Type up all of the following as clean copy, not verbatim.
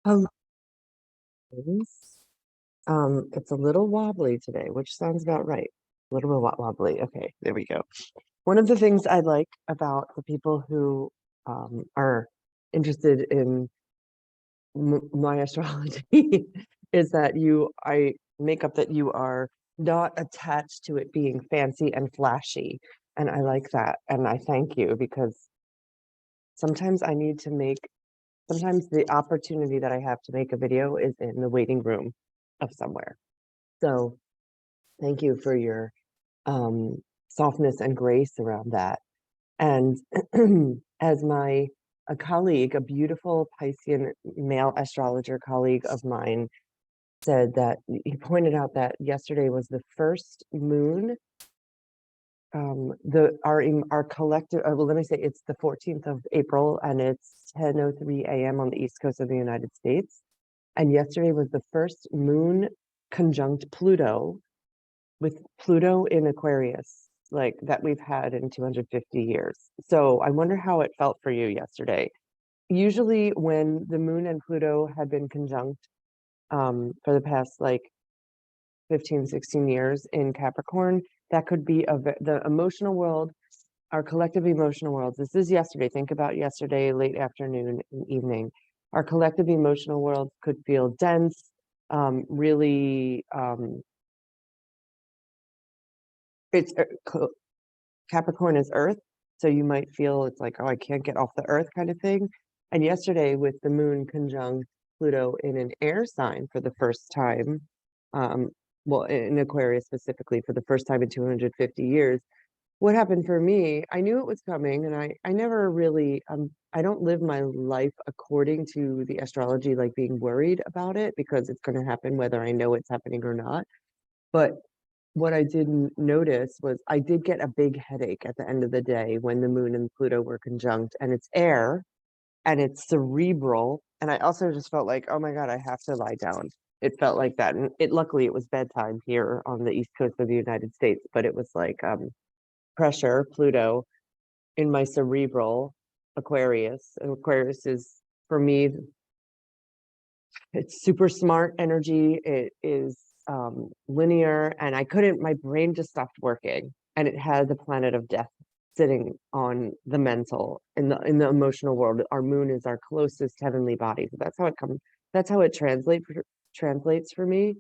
Hello. It's a little wobbly today, which sounds about right. A little bit wobbly. Okay, there we go. One of the things I like about the people who are interested in my astrology is that I make up that you are not attached to it being fancy and flashy. And I like that. And I thank you because sometimes I need to make, sometimes the opportunity that I have to make a video is in the waiting room of somewhere. So thank you for your softness and grace around that. And as a colleague, a beautiful Piscean male astrologer colleague of mine said that he pointed out that yesterday was the first moon. Our collective, well, let me say it's the 14th of April and it's 10:03 a.m. on the East Coast of the United States. And yesterday was the first moon conjunct Pluto, with Pluto in Aquarius, like that we've had in 250 years. So I wonder how it felt for you yesterday. Usually when the moon and Pluto had been conjunct for the past like 15, 16 years in Capricorn, that could be the emotional world, our collective emotional worlds. This is yesterday. Think about yesterday, late afternoon and evening. Our collective emotional world could feel dense, really it's Capricorn is Earth, so you might feel it's like, oh, I can't get off the Earth kind of thing. And yesterday, with the moon conjunct Pluto in an air sign for the first time, well, in Aquarius specifically, for the first time in 250 years, what happened for me, I knew it was coming, and I never really, I don't live my life according to the astrology, like being worried about it, because it's going to happen whether I know it's happening or not. But what I didn't notice was I did get a big headache at the end of the day when the moon and Pluto were conjunct, and it's air and it's cerebral. And I also just felt like, oh my God, I have to lie down. It felt like that. And luckily it was bedtime here on the East Coast of the United States, but it was like pressure, Pluto in my cerebral Aquarius. And Aquarius is, for me, it's super smart energy. It is linear, and my brain just stopped working, and it had the planet of death sitting on the mental in the emotional world. Our moon is our closest heavenly body, so that's how it translates for me.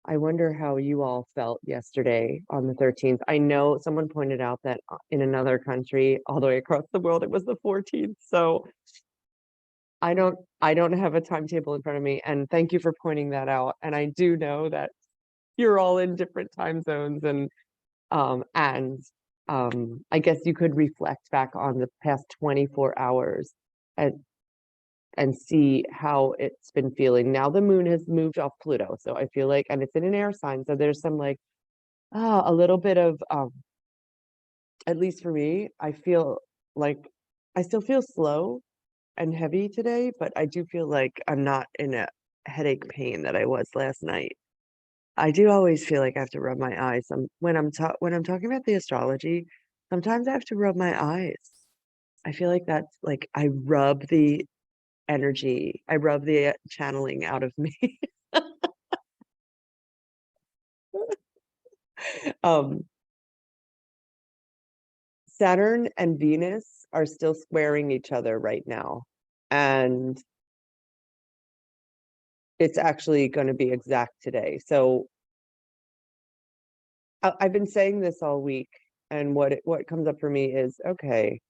I wonder how you all felt yesterday on the 13th. I know someone pointed out that in another country all the way across the world it was the 14th, so I don't have a timetable in front of me, and thank you for pointing that out. And I do know that you're all in different time zones, and I guess you could reflect back on the past 24 hours and see how it's been feeling. Now the moon has moved off Pluto, so I feel like, and it's in an air sign, so there's some like a little bit of at least for me, I feel like I still feel slow and heavy today, but I do feel like I'm not in a headache pain that I was last night. I do always feel like I have to rub my eyes. When I'm talking about the astrology, sometimes I have to rub my eyes. I feel like that's like I rub the energy, I rub the channeling out of me. um Saturn and Venus are still squaring each other right now. And it's actually going to be exact today. So I've been saying this all week, and what comes up for me is, okay,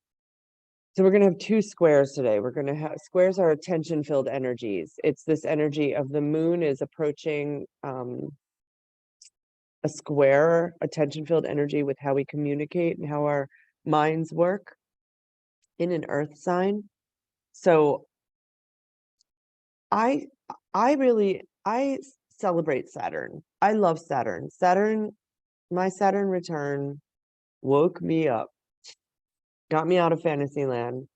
so we're going to have two squares today. We're going to have squares are attention-filled energies. It's this energy of the moon is approaching a square attention-filled energy with how we communicate and how our minds work in an earth sign. So I I celebrate Saturn. I love Saturn. My Saturn return woke me up, got me out of fantasy land.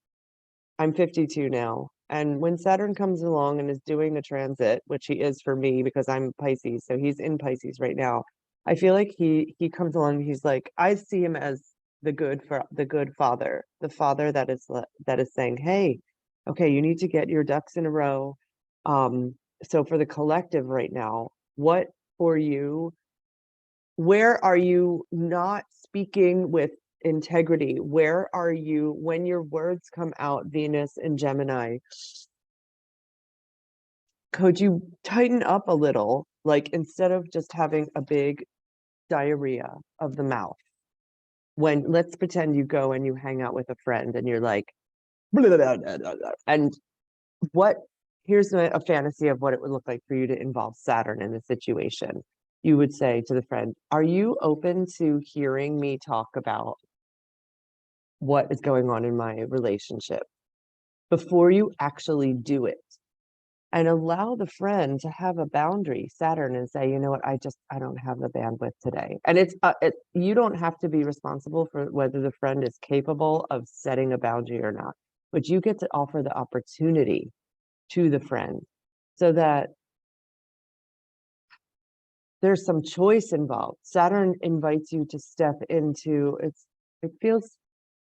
I'm 52 now. And when Saturn comes along and is doing a transit, which he is for me because I'm Pisces, so he's in Pisces right now. I feel like he comes along, he's like, I see him as the good father, the father that is saying, hey, okay, you need to get your ducks in a row. So for the collective right now, what for you, where are you not speaking with integrity? Where are you when your words come out, Venus and Gemini? Could you tighten up a little? Like instead of just having a big diarrhea of the mouth, when let's pretend you go and you hang out with a friend and you're like, blah, blah, blah, blah, blah, and what here's a fantasy of what it would look like for you to involve Saturn in the situation. You would say to the friend, are you open to hearing me talk about what is going on in my relationship before you actually do it? And allow the friend to have a boundary, Saturn, and say, you know what, I don't have the bandwidth today. And you don't have to be responsible for whether the friend is capable of setting a boundary or not, but you get to offer the opportunity to the friend so that there's some choice involved. Saturn invites you to step into it feels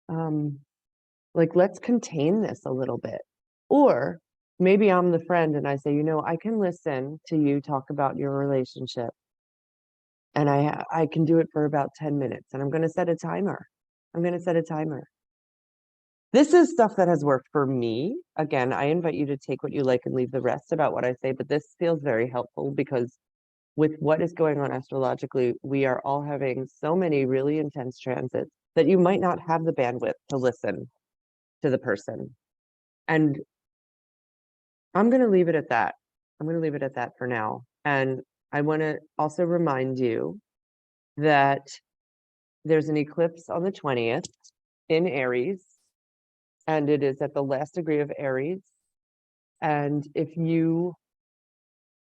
like let's contain this a little bit. Or maybe I'm the friend and I say, you know, I can listen to you talk about your relationship and I can do it for about 10 minutes and I'm going to set a timer. I'm going to set a timer. This is stuff that has worked for me. Again, I invite you to take what you like and leave the rest about what I say, but this feels very helpful because with what is going on astrologically, we are all having so many really intense transits that you might not have the bandwidth to listen to the person. And I'm going to leave it at that. I'm going to leave it at that for now. And I want to also remind you that there's an eclipse on the 20th in Aries, and it is at the last degree of Aries. And if you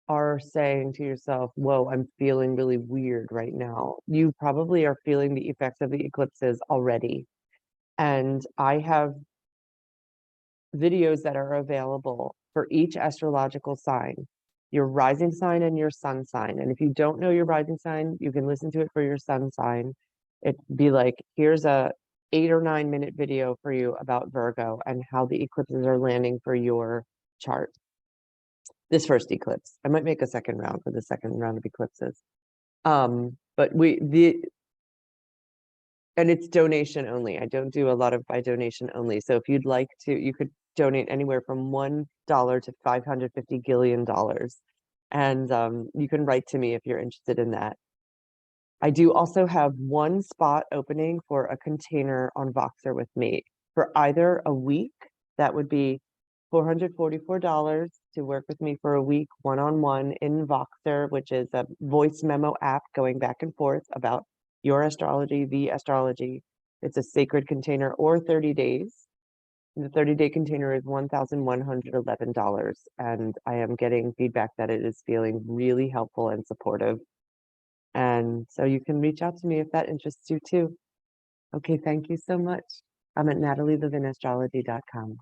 are saying to yourself, whoa, I'm feeling really weird right now, you probably are feeling the effects of the eclipses already. And I have videos that are available for each astrological sign, your rising sign and your sun sign. And if you don't know your rising sign, you can listen to it for your sun sign. It'd be like, here's a 8 or 9 minute video for you about Virgo and how the eclipses are landing for your chart. This first eclipse, I might make a second round for the second round of eclipses. But and it's donation only. I don't do a lot of by donation only. So if you'd like to, you could donate anywhere from $1 to $550 billion. And you can write to me if you're interested in that. I do also have one spot opening for a container on VOXER with me for either a week. That would be $444 to work with me for a week, one-on-one in VOXER, which is a voice memo app going back and forth about your astrology, the astrology. It's a sacred container, or 30 days. The 30-day container is $1,111. And I am getting feedback that it is feeling really helpful and supportive. And so you can reach out to me if that interests you too. Okay, thank you so much. I'm at natalielevinastrology.com.